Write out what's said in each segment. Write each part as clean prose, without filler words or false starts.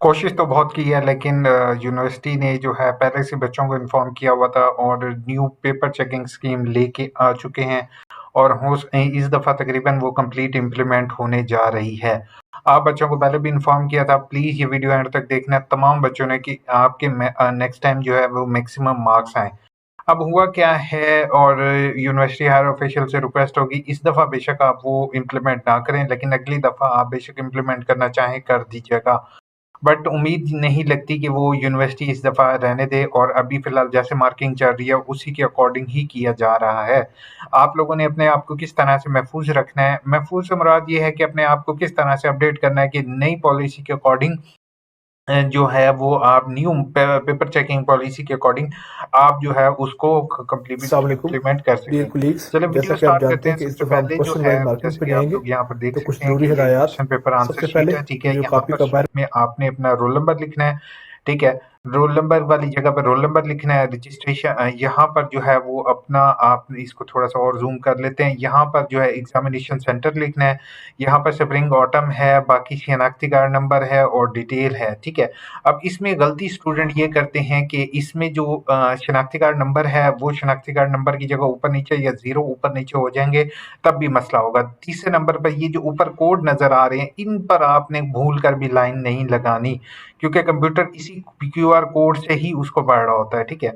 कोशिश तो बहुत की है लेकिन यूनिवर्सिटी ने जो है पहले से बच्चों को इन्फॉर्म किया हुआ था और न्यू पेपर चेकिंग स्कीम लेके आ चुके हैं और इस दफ़ा तकरीबन वो कंप्लीट इम्प्लीमेंट होने जा रही है। आप बच्चों को पहले भी इन्फॉर्म किया था, प्लीज़ ये वीडियो एंड तक देखना है तमाम बच्चों ने कि आपके नेक्स्ट टाइम जो है वो मैक्सिमम मार्क्स आएँ। अब हुआ क्या है और यूनिवर्सिटी हायर ऑफिशियल से रिक्वेस्ट होगी इस दफ़ा बेशक आप वो इम्प्लीमेंट ना करें लेकिन अगली दफ़ा आप बेशक इम्प्लीमेंट करना चाहें कर दीजिएगा। बट उम्मीद नहीं लगती कि वो यूनिवर्सिटी इस दफ़ा रहने दे और अभी फ़िलहाल जैसे मार्किंग चल रही है उसी के अकॉर्डिंग ही किया जा रहा है। आप लोगों ने अपने आप को किस तरह से महफूज़ रखना है, महफूज़ से मुराद ये है कि अपने आप को किस तरह से अपडेट करना है कि नई पॉलिसी के अकॉर्डिंग जो है वो आप न्यू पेपर चेकिंग पॉलिसी के अकॉर्डिंग आप जो है उसको कंप्लीट अस्सलाम वालेकुम इम्प्लीमेंट कर डियर सकें। कोलीग्स। चलिए जैसा वीडियो कि आप स्टार्ट करते जानते हैं। हैं कि इस सबसे दफ़ा हम पहले जो क्वेश्चन है वाइज मार्किंग जैसे पे कि आप जाएंगे, लोग यहाँ पर देख तो सकते कुछ हैं कि ज़रूरी ये हिदायत। क्वेश्चन पेपर आंसर सबसे शीट पहले है, ठीक ये है। जो यहाँ कापी पर का शीट बार में आपने अपना रोल नंबर लिखना है, ठीक है। रोल नंबर वाली जगह पर रोल नंबर लिखना है, रजिस्ट्रेशन यहाँ पर जो है वो अपना आप इसको थोड़ा-सा और ज़ूम कर लेते हैं। यहाँ पर जो है एग्ज़ामिनेशन सेंटर लिखना है, यहाँ पर स्प्रिंग ऑटम है, बाकी शनाख्ती कार्ड नंबर है और डिटेल है, ठीक है। अब इसमें गलती स्टूडेंट ये करते हैं कि इसमें जो शनाख्ती कार्ड नंबर है, वो शनाख्ती कार्ड नंबर की जगह ऊपर-नीचे या 0 ऊपर-नीचे हो जाएँगे, तब भी मसला होगा। तीसरे नंबर पर ये जो ऊपर कोड नज़र आ रहे हैं, इन पर आपने भूल कर भी लाइन नहीं लगानी, क्योंकि कंप्यूटर इसी क्यूआर कोड से ही उसको पढ़ रहा होता है, ठीक है।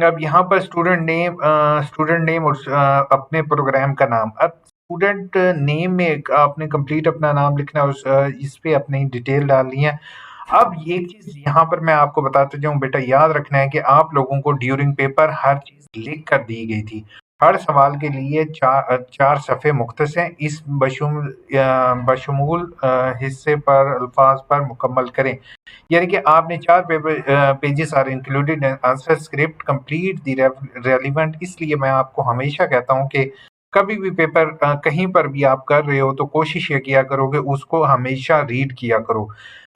अब यहाँ पर स्टूडेंट नेम और अपने प्रोग्राम का नाम। अब स्टूडेंट नेम में आपने कंप्लीट अपना नाम लिखना है, इस पे अपनी डिटेल डालनी है। अब एक चीज़ यहाँ पर मैं आपको बताता जाऊँ बेटा, याद रखना है कि आप लोगों को ड्यूरिंग पेपर हर चीज़ लिख कर दी गई थी। हर सवाल के लिए 4 सफ़े मुख्तस हैं। इस बशमूल हिस्से पर अल्फाज पर मुकम्मल करें। यानी कि आपने 4 pages are included in answer script complete the relevant. इसलिए मैं आपको हमेशा कहता हूँ कि कभी भी पेपर कहीं पर भी आप कर रहे हो तो कोशिश ये किया करो कि उसको हमेशा रीड किया करो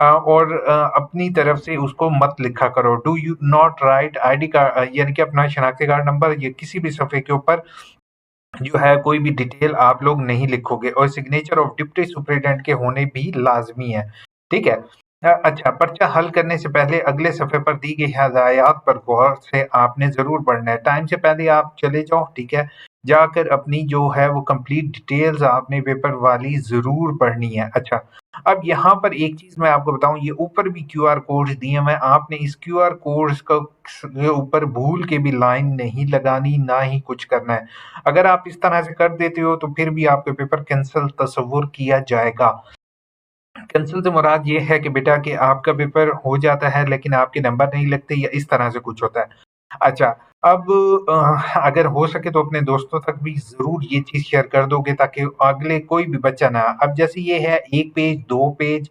और अपनी तरफ से उसको मत लिखा करो। Do you not right ID card यानी कि अपना शनाख्ती कार्ड नंबर या किसी भी सफ़े के ऊपर जो है कोई भी डिटेल आप लोग नहीं लिखोगे और सिग्नेचर ऑफ डिप्टी सुपरिटेंडेंट के होने भी लाजमी है, ठीक है। अच्छा, पर्चा हल करने से पहले अगले सफ़े पर दी गई हदायत पर गौर से आपने ज़रूर पढ़ना है। टाइम से पहले आप चले जाओ, ठीक है। जाकर अपनी जो है वो कंप्लीट डिटेल्स आपने पेपर वाली ज़रूर पढ़नी है। अच्छा, अब यहाँ पर एक चीज़ मैं आपको बताऊँ, ये ऊपर भी क्यूआर कोड्स दिए हुए हैं, आपने इस क्यूआर कोड्स का के ऊपर भूल के भी लाइन नहीं लगानी, ना ही कुछ करना है। अगर आप इस तरह से कर देते हो तो फिर भी आपका पेपर कैंसल तस्वुर किया जाएगा। कैंसल से मुराद ये है कि बेटा कि आपका पेपर हो जाता है लेकिन आपके नंबर नहीं लगते या इस तरह से कुछ होता है। अच्छा, अब अगर हो सके तो अपने दोस्तों तक भी ज़रूर ये चीज़ शेयर कर दोगे ताकि अगले कोई भी बच्चा ना, अब जैसे ये है 1 पेज, 2 पेज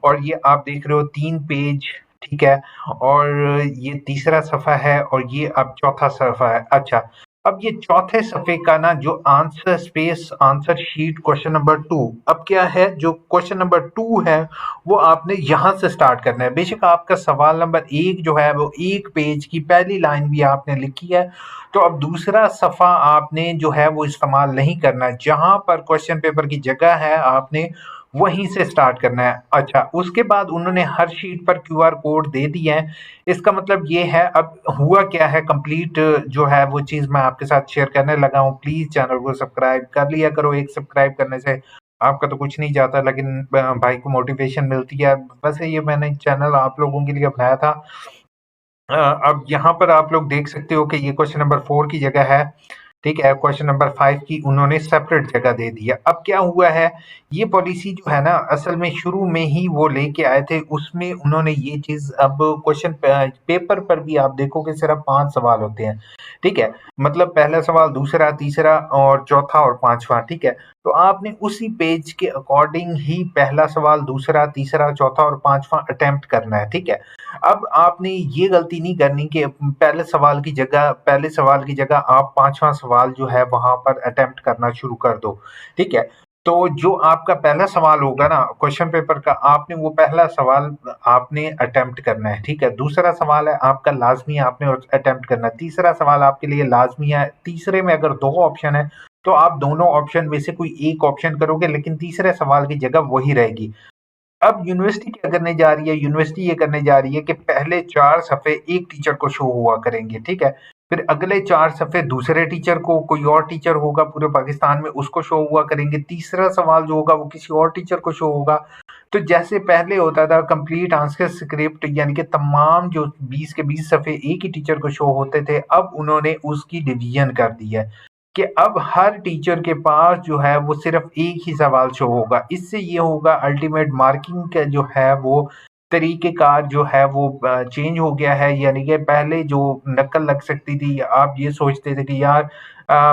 और ये आप देख रहे हो 3 पेज, ठीक है? और ये तीसरा सफ़ा है और ये अब चौथा सफ़ा है। अच्छा, अब ये चौथे सफ़े का ना जो answer space answer sheet question number 2, अब क्या है जो क्वेश्चन नंबर 2 है वो आपने यहाँ से स्टार्ट करना है। बेशक आपका सवाल नंबर 1 जो है वो 1 पेज की पहली लाइन भी आपने लिखी है, तो अब दूसरा सफ़ा आपने जो है वो इस्तेमाल नहीं करना है। जहाँ पर क्वेश्चन पेपर की जगह है आपने वहीं से स्टार्ट करना है। अच्छा, उसके बाद उन्होंने हर शीट पर क्यूआर कोड दे दिए हैं। इसका मतलब ये है, अब हुआ क्या है कंप्लीट जो है वो चीज़ मैं आपके साथ शेयर करने लगा हूँ। प्लीज़ चैनल को सब्सक्राइब कर लिया करो, एक सब्सक्राइब करने से आपका तो कुछ नहीं जाता लेकिन भाई को मोटिवेशन मिलती है। वैसे ये मैंने चैनल आप लोगों के लिए बनाया था। अब यहाँ पर आप लोग देख सकते हो कि ये क्वेश्चन नंबर 4 की जगह है, ठीक है। क्वेश्चन नंबर 5 की उन्होंने सेपरेट जगह दे दी है। अब क्या हुआ है, ये पॉलिसी जो है ना असल में शुरू में ही वो लेके आए थे, उसमें उन्होंने ये चीज़ अब क्वेश्चन पेपर पर भी आप देखोगे सिर्फ 5 सवाल होते हैं, ठीक है। मतलब पहला सवाल, दूसरा, तीसरा और चौथा और 5वां, ठीक है। तो आपने उसी पेज के अकॉर्डिंग ही पहला सवाल, दूसरा, तीसरा, चौथा और 5वां अटेम्प्ट करना है, ठीक है। अब आपने ये गलती नहीं करनी कि पहले सवाल की जगह आप 5वां सवाल जो है वहाँ पर अटेम्प्ट करना शुरू कर दो, ठीक है। तो जो आपका पहला सवाल होगा ना क्वेश्चन पेपर का, आपने वो पहला सवाल आपने अटेम्प्ट करना है, ठीक है। दूसरा सवाल है आपका लाज़मी आपने अटेम्प्ट करना है। तीसरा सवाल आपके लिए लाज़मी है। तीसरे में अगर 2 ऑप्शन है, तो आप दोनों ऑप्शन में से कोई एक ऑप्शन करोगे लेकिन तीसरे सवाल की जगह वही रहेगी। अब यूनिवर्सिटी क्या करने जा रही है, यूनिवर्सिटी ये करने जा रही है कि पहले 4 सफ़े एक टीचर को शो हुआ करेंगे, ठीक है? फिर अगले 4 सफ़े दूसरे टीचर को, कोई और टीचर होगा पूरे पाकिस्तान में उसको शो हुआ करेंगे, तीसरा सवाल जो होगा वो किसी और टीचर को शो होगा। तो जैसे पहले होता था कंप्लीट आंसर स्क्रिप्ट यानी कि तमाम जो 20 के 20 सफ़े एक ही टीचर को शो होते थे, अब उन्होंने उसकी डिवीज़न कर दी है। कि अब हर टीचर के पास जो है वो सिर्फ एक ही सवाल शो होगा। इससे ये होगा अल्टीमेट मार्किंग का जो है वो तरीक़ेकार जो है वो चेंज हो गया है। यानी कि पहले जो नकल लग सकती थी, आप ये सोचते थे कि यार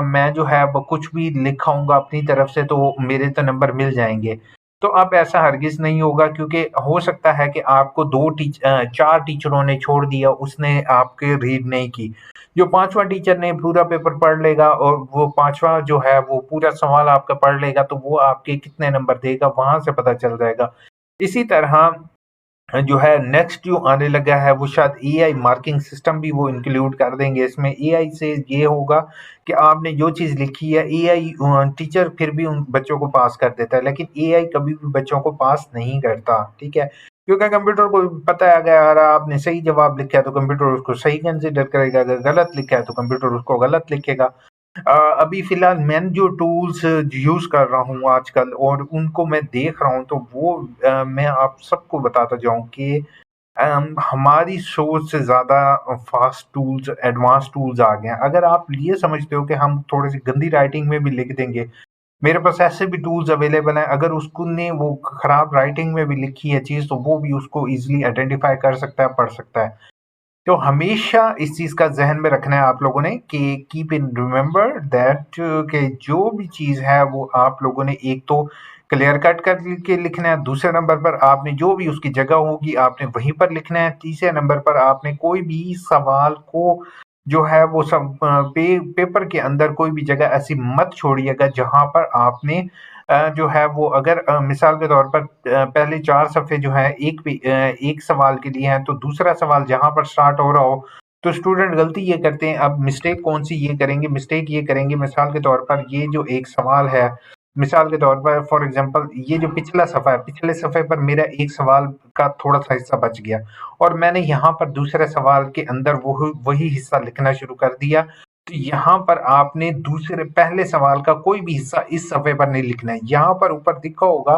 मैं जो है वो कुछ भी लिखाऊँगा अपनी तरफ से तो मेरे तो नंबर मिल जाएँगे। तो अब ऐसा हरगिज़ नहीं होगा क्योंकि हो सकता है कि आपको 4 टीचरों ने छोड़ दिया, उसने आपकी रीड नहीं की। जो 5वां टीचर ने पूरा पेपर पढ़ लेगा और वो 5वां जो है वो पूरा सवाल आपका पढ़ लेगा तो वो आपके कितने नंबर देगा वहाँ से पता चल जाएगा। इसी तरह जो है नेक्स्ट जो आने लगा है वो शायद एआई मार्किंग सिस्टम भी वो इंक्लूड कर देंगे इसमें। एआई से ये होगा कि आपने जो चीज़ लिखी है एआई टीचर फिर भी उन बच्चों को पास कर देता है, लेकिन एआई कभी भी बच्चों को पास नहीं करता, ठीक है? क्योंकि कंप्यूटर को पता है अगर आपने सही जवाब लिखा है तो कंप्यूटर उसको सही कंसीडर करेगा, अगर गलत लिखा है तो कंप्यूटर उसको गलत लिखेगा। अभी फ़िलहाल मैं जो टूल्स यूज़ कर रहा हूँ आजकल और उनको मैं देख रहा हूँ तो वो मैं आप सबको बताता जाऊँ कि हमारी सोच से ज़्यादा फ़ास्ट टूल्स, एडवांस टूल्स आ गए हैं। अगर आप ये समझते हो कि हम थोड़ी-सी गंदी राइटिंग में भी लिख देंगे, मेरे पास ऐसे भी टूल्स अवेलेबल हैं, अगर उसको ने वो खराब राइटिंग में भी लिखी है चीज़ तो वो भी उसको ईज़िली आइडेंटिफ़ाई कर सकता है, पढ़ सकता है। तो हमेशा इस चीज़ का ज़हन में रखना है आप लोगों ने कि कीप इन रिमेंबर दैट कि जो भी चीज़ है वो आप लोगों ने एक तो क्लियर कट करके लिखना है, दूसरे नंबर पर आपने जो भी उसकी जगह होगी आपने वहीं पर लिखना है, तीसरे नंबर पर आपने कोई भी सवाल को जो है वो पेपर के अंदर कोई भी जगह ऐसी मत छोड़िएगा जहाँ पर आपने जो है वो अगर मिसाल के तौर पर पहले 4 सफ़े जो हैं एक सवाल के लिए हैं, तो दूसरा सवाल जहाँ पर स्टार्ट हो रहा हो, तो स्टूडेंट गलती ये करते हैं, अब मिस्टेक कौन-सी ये करेंगे, मिस्टेक ये करेंगे मिसाल के तौर पर ये जो एक सवाल है, मिसाल के तौर पर फॉर एग्ज़ाम्पल ये जो पिछला सफ़ा है, पिछले सफ़े पर मेरा एक सवाल का थोड़ा-सा हिस्सा बच गया और मैंने यहाँ पर दूसरे सवाल के अंदर वही हिस्सा लिखना शुरू कर दिया। तो यहाँ पर आपने दूसरे पहले सवाल का कोई भी हिस्सा इस सफ़े पर नहीं लिखना है। यहाँ पर ऊपर दिखा होगा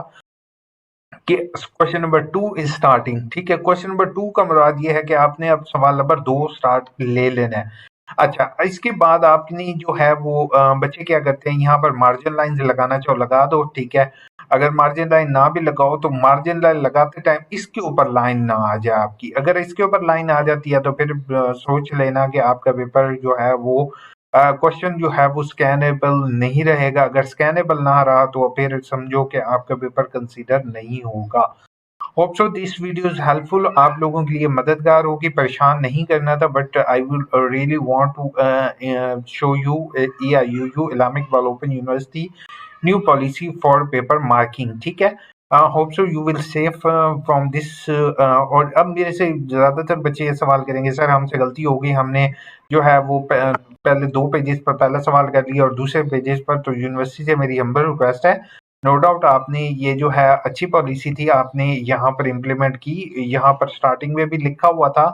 कि क्वेश्चन नंबर 2 इज़ स्टार्टिंग, ठीक है? क्वेश्चन नंबर 2 का मुराद ये है कि आपने अब सवाल नंबर 2 स्टार्ट ले लेना है। अच्छा, इसके बाद आपने जो है वो बच्चे क्या करते हैं यहाँ पर मार्जिन लाइन्स लगाना चाहो लगा दो, ठीक है? अगर मार्जिन लाइन ना भी लगाओ तो मार्जिन लाइन लगाते टाइम इसके ऊपर लाइन ना आ जाए आपकी। अगर इसके ऊपर लाइन आ जाती है तो फिर सोच लेना कि आपका पेपर जो है वो क्वेश्चन जो है वो स्कैनेबल नहीं रहेगा। अगर स्कैनेबल ना रहा तो फिर समझो कि आपका पेपर कंसीडर नहीं होगा। Hope so this video is helpful, आप लोगों के लिए मददगार होगी। परेशान नहीं करना था but I will really want to show you EIUU Islamic बाल open university new policy for paper marking, ठीक है? Hope so you will save from this. और अब मेरे से ज़्यादातर बच्चे ये सवाल करेंगे सर हमसे गलती हो गई, हमने जो है वो पहले 2 पेजेस पर पहला सवाल कर लिया और दूसरे पेजेस पर, तो यूनिवर्सिटी से मेरी हम्बल रिक्वेस्ट है, नो डाउट आपने ये जो है अच्छी पॉलिसी थी आपने यहाँ पर इम्प्लीमेंट की, यहाँ पर स्टार्टिंग में भी लिखा हुआ था,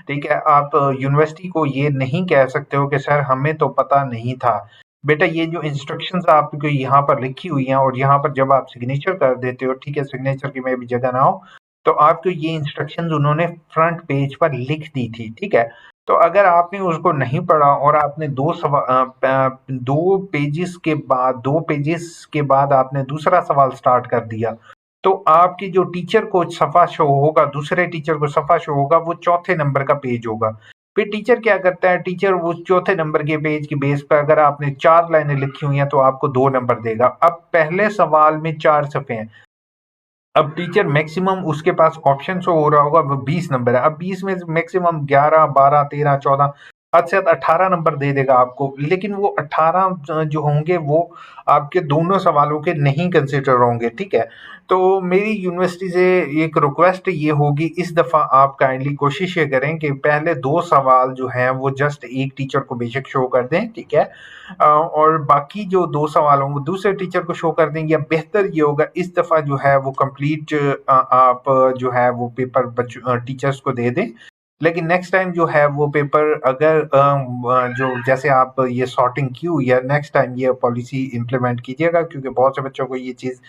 ठीक है? आप यूनिवर्सिटी को ये नहीं कह सकते हो कि सर हमें तो पता नहीं था। बेटा ये जो इंस्ट्रक्शंस आपको यहाँ पर लिखी हुई हैं और यहाँ पर जब आप सिग्नेचर कर देते हो, ठीक है? सिग्नेचर की में भी जगह ना हो, तो आपको ये इंस्ट्रक्शंस उन्होंने फ्रंट पेज पर लिख दी थी, ठीक है? तो अगर आपने उसको नहीं पढ़ा और आपने 2 पेजेस के बाद आपने दूसरा सवाल स्टार्ट कर दिया, तो आपकी जो टीचर को सफ़ा शो होगा, दूसरे टीचर को सफ़ा शो होगा, वो चौथे नंबर का पेज होगा। फिर टीचर क्या करता है, टीचर वो चौथे नंबर के पेज की बेस पर अगर आपने 4 लाइनें लिखी हुई हैं, तो आपको 2 नंबर देगा। अब पहले सवाल में 4 सफ़े हैं। अब टीचर मैक्सिमम उसके पास ऑप्शन शो हो रहा होगा वो 20 नंबर है। अब 20 में से मैक्सिमम 11, 12, 13, 14 हद से ज़्यादा 18 नंबर दे देगा आपको, लेकिन वो 18 जो होंगे वो आपके दोनों सवालों के नहीं कंसिडर होंगे, ठीक है? तो मेरी यूनिवर्सिटी से एक रिक्वेस्ट ये होगी, इस दफ़ा आप काइंडली कोशिश ये करें कि पहले 2 सवाल जो हैं वो जस्ट एक टीचर को बेशक शो कर दें, ठीक है? और बाकी जो 2 सवाल होंगे दूसरे टीचर को शो कर दें, या बेहतर ये होगा इस दफ़ा जो है वो कंप्लीट आप जो है वो पेपर टीचर्स को दे दें। लेकिन नेक्स्ट टाइम जो है वो पेपर अगर जो जैसे आप ये सॉर्टिंग की हुई है, नेक्स्ट टाइम ये पॉलिसी इम्प्लीमेंट कीजिएगा, क्योंकि बहुत से बच्चों को ये चीज़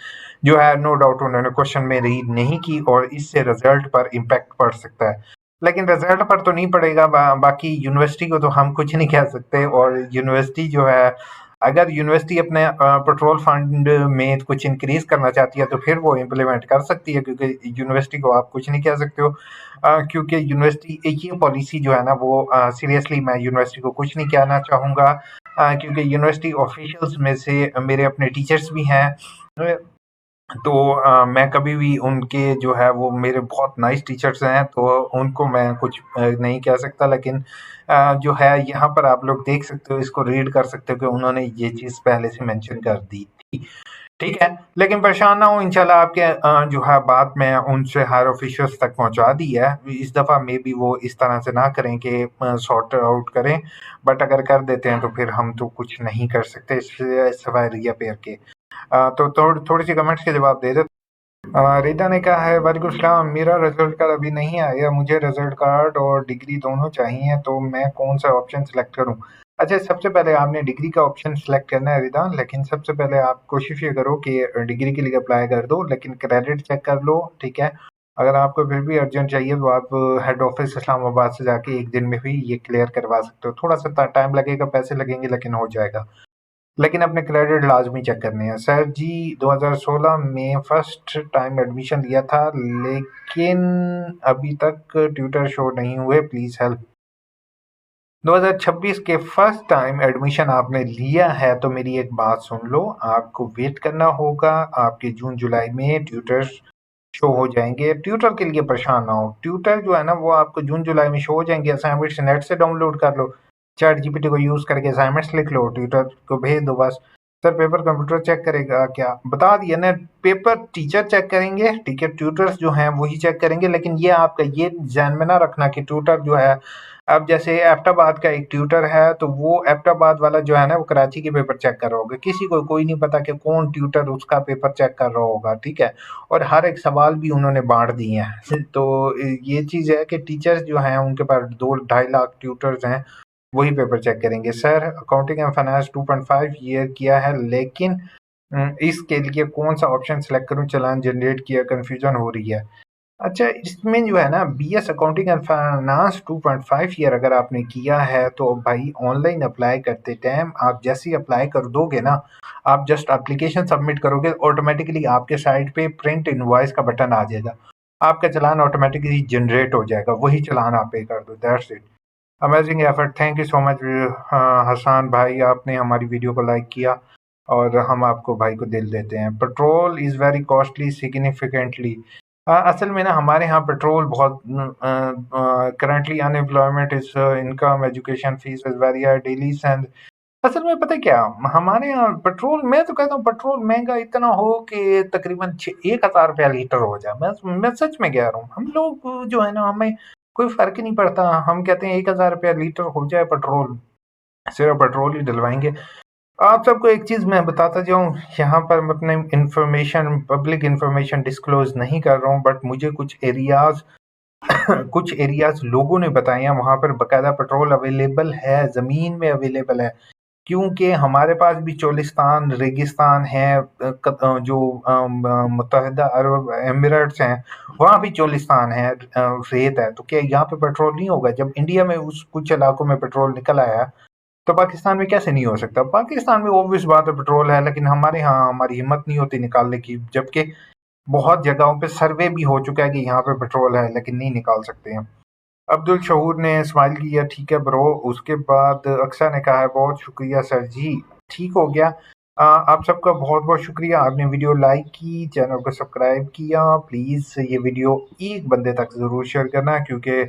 जो है नो डाउट उन्होंने क्वेश्चन में रीड नहीं की और इससे रिजल्ट पर इम्पैक्ट पड़ सकता है। लेकिन रिजल्ट पर तो नहीं पड़ेगा, बाकी यूनिवर्सिटी को तो हम कुछ नहीं कह सकते, और यूनिवर्सिटी जो है अगर यूनिवर्सिटी अपने पेट्रोल फंड में कुछ इंक्रीज करना चाहती है तो फिर वो इम्प्लीमेंट कर सकती है, क्योंकि यूनिवर्सिटी को आप कुछ नहीं कह सकते हो। क्योंकि यूनिवर्सिटी ये पॉलिसी जो है ना वो सीरियसली मैं यूनिवर्सिटी को कुछ नहीं कहना चाहूँगा, क्योंकि यूनिवर्सिटी ऑफिशियल्स में से मेरे अपने टीचर्स भी हैं। तो मैं कभी भी उनके जो है वो मेरे बहुत नाइस टीचर्स हैं, तो उनको मैं कुछ नहीं कह सकता, लेकिन जो है यहाँ पर आप लोग देख सकते हो, इसको रीड कर सकते हो कि उन्होंने ये चीज़ पहले से मेंशन कर दी थी। ठीक है, लेकिन परेशान ना हो, इंशाल्लाह आपके जो है बात मैं उनसे हायर ऑफिशियल्स तक पहुँचा दी है। इस दफ़ा मे बी वो इस तरह से ना करें कि सॉर्ट आउट करें, बट अगर कर देते हैं तो फिर हम तो कुछ नहीं कर सकते इससे सिवाय रिपेयर के। तो थोड़ी-सी कमेंट्स के जवाब दे देते। रीता ने कहा है, वालेकुम सलाम, मेरा रिजल्ट कार्ड अभी नहीं आया, मुझे रिजल्ट कार्ड और डिग्री दोनों चाहिए, तो मैं कौन सा ऑप्शन सेलेक्ट करूं? अच्छा, सबसे पहले आपने डिग्री का ऑप्शन सेलेक्ट करना है रिदा, लेकिन सबसे पहले आप कोशिश ये करो कि डिग्री के लिए अप्लाई कर दो, लेकिन क्रेडिट चेक कर लो, ठीक है? अगर आपको फिर भी अर्जेंट चाहिए तो आप हेड ऑफिस इस्लामाबाद से जाके एक दिन में भी ये क्लियर करवा सकते हो। थोड़ा सा टाइम लगेगा, पैसे लगेंगे, लेकिन हो जाएगा। लेकिन अपने क्रेडिट लाजमी चेक करने हैं। सर जी 2016 में फर्स्ट टाइम एडमिशन लिया था, लेकिन अभी तक ट्यूटर शो नहीं हुए, प्लीज़ हेल्प। 2026 के फर्स्ट टाइम एडमिशन आपने लिया है तो मेरी एक बात सुन लो, आपको वेट करना होगा, आपके जून जुलाई में ट्यूटर्स शो हो जाएंगे। ट्यूटर के लिए परेशान ना हो, ट्यूटर जो है ना वो आपको जून जुलाई में शो हो जाएंगे। असाइनमेंट्स नेट से डाउनलोड कर लो, चैट जीपीटी को यूज करके असाइनमेंट्स लिख लो, ट्यूटर को भेज दो बस। सर पेपर कंप्यूटर चेक करेगा क्या? बता दिया ना, पेपर टीचर चेक करेंगे, ठीक है? ट्यूटर्स जो हैं वही चेक करेंगे, लेकिन ये आपका ये ध्यान में ना रखना कि ट्यूटर जो है, अब जैसे एबटाबाद का एक ट्यूटर है तो वो एबटाबाद वाला जो है ना वो कराची के पेपर चेक कर रहा होगा, किसी को कोई नहीं पता कि कौन ट्यूटर उसका पेपर चेक कर रहा होगा, ठीक है? और हर एक सवाल भी उन्होंने बाँट दिए हैं। तो ये चीज़ है कि टीचर्स जो हैं उनके पास 2 ढाई लाख ट्यूटर्स हैं, वही पेपर चेक करेंगे। Sir accounting and finance 2.5 year किया है, लेकिन इसके लिए कौन-सा ऑप्शन सेलेक्ट करूँ? चालान जनरेट किया, कन्फ्यूज़न हो रही है। अच्छा, इसमें जो है ना BS accounting and finance 2.5 year अगर आपने किया है तो भाई ऑनलाइन अप्लाई करते टाइम आप जैसे ही अप्लाई कर दोगे ना, आप जस्ट एप्लीकेशन सबमिट करोगे, ऑटोमेटिकली आपके साइट पे प्रिंट इनवॉइस का बटन आ जाएगा, आपका चालान ऑटोमेटिकली जनरेट हो जाएगा, वही चालान आप पे कर दो, that's it. Amazing effort, thank you so much Hasan भाई, आपने हमारी वीडियो को लाइक किया और हम आपको भाई को दिल देते हैं। Petrol is very costly significantly. असल में ना हमारे यहाँ पेट्रोल बहुत currently unemployment is income education fees is very high daily and असल में पता है क्या, हमारे यहाँ पेट्रोल, मैं तो कहता हूँ पेट्रोल महंगा इतना हो कि तकरीबन 1,000 रुपया लीटर हो जाए। मैं सच में कह रहा हूँ, हम लोग जो है ना हमें कोई फर्क ही नहीं पड़ता, हम कहते हैं 1,000 रुपया लीटर हो जाए पेट्रोल, सिर्फ पेट्रोल ही डलवाएंगे। आप सबको एक चीज़ मैं बताता जाऊँ, यहाँ पर मैं अपने इन्फॉर्मेशन पब्लिक इन्फॉर्मेशन डिस्क्लोज नहीं कर रहा हूँ, बट मुझे कुछ एरियाज कुछ एरियाज लोगों ने बताए हैं, वहाँ पर बकायदा पेट्रोल अवेलेबल है, ज़मीन में अवेलेबल है। क्योंकि हमारे पास भी चोलिस्तान, रेगिस्तान है, जो मुत्तहिदा अरब एमिरेट्स हैं, वहाँ भी चोलिस्तान है, रेत है, तो क्या यहाँ पे पेट्रोल नहीं होगा? जब इंडिया में उस कुछ इलाकों में पेट्रोल निकल आया, तो पाकिस्तान में कैसे नहीं हो सकता? पाकिस्तान में ऑब्वियस बात है पेट्रोल है, लेकिन हमारे यहाँ हमारी हिम्मत नहीं होती निकालने की, जबकि बहुत जगहों पे सर्वे भी हो चुका है कि यहाँ पे पेट्रोल है, लेकिन नहीं निकाल सकते हैं। अब्दुल शहूर ने स्माइल किया, ठीक है ब्रो। उसके बाद अक्सा ने कहा है, बहुत शुक्रिया सर जी, ठीक हो गया। आप सबका बहुत बहुत शुक्रिया, आपने वीडियो लाइक की, चैनल को सब्सक्राइब किया। प्लीज़ ये वीडियो एक बंदे तक ज़रूर शेयर करना, क्योंकि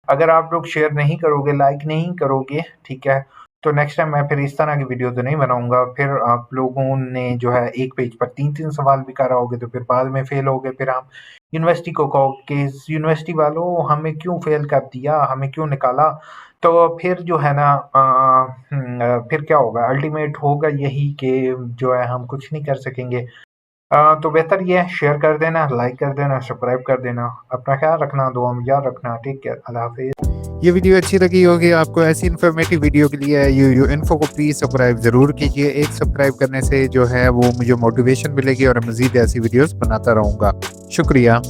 अगर आप लोग शेयर नहीं करोगे, लाइक नहीं करोगे, ठीक है, तो नेक्स्ट टाइम मैं फिर इस तरह की वीडियो तो नहीं बनाऊँगा। फिर आप लोगों ने जो है एक पेज पर 3-3 सवाल भी कराओगे तो फिर बाद में फेल होगे, फिर आप यूनिवर्सिटी को कहोगे कि यूनिवर्सिटी वालों हमें क्यों फेल कर दिया, हमें क्यों निकाला? तो फिर जो है ना फिर क्या होगा? अल्टीमेट होगा यही कि जो है हम कुछ नहीं कर सकेंगे। तो बेहतर ये है शेयर कर देना, लाइक कर देना, सब्सक्राइब कर देना। अपना ख्याल रखना, दुआ में याद रखना। टेक केयर, अल्लाह हाफ़िज़। ये वीडियो अच्छी लगी होगी आपको, ऐसी इन्फॉर्मेटिव वीडियो के लिए यू इन्फो को प्लीज़ सब्सक्राइब ज़रूर कीजिए। एक सब्सक्राइब करने से जो है वो मुझे मोटिवेशन मिलेगी और मज़ीद ऐसी वीडियोस बनाता रहूँगा। शुक्रिया।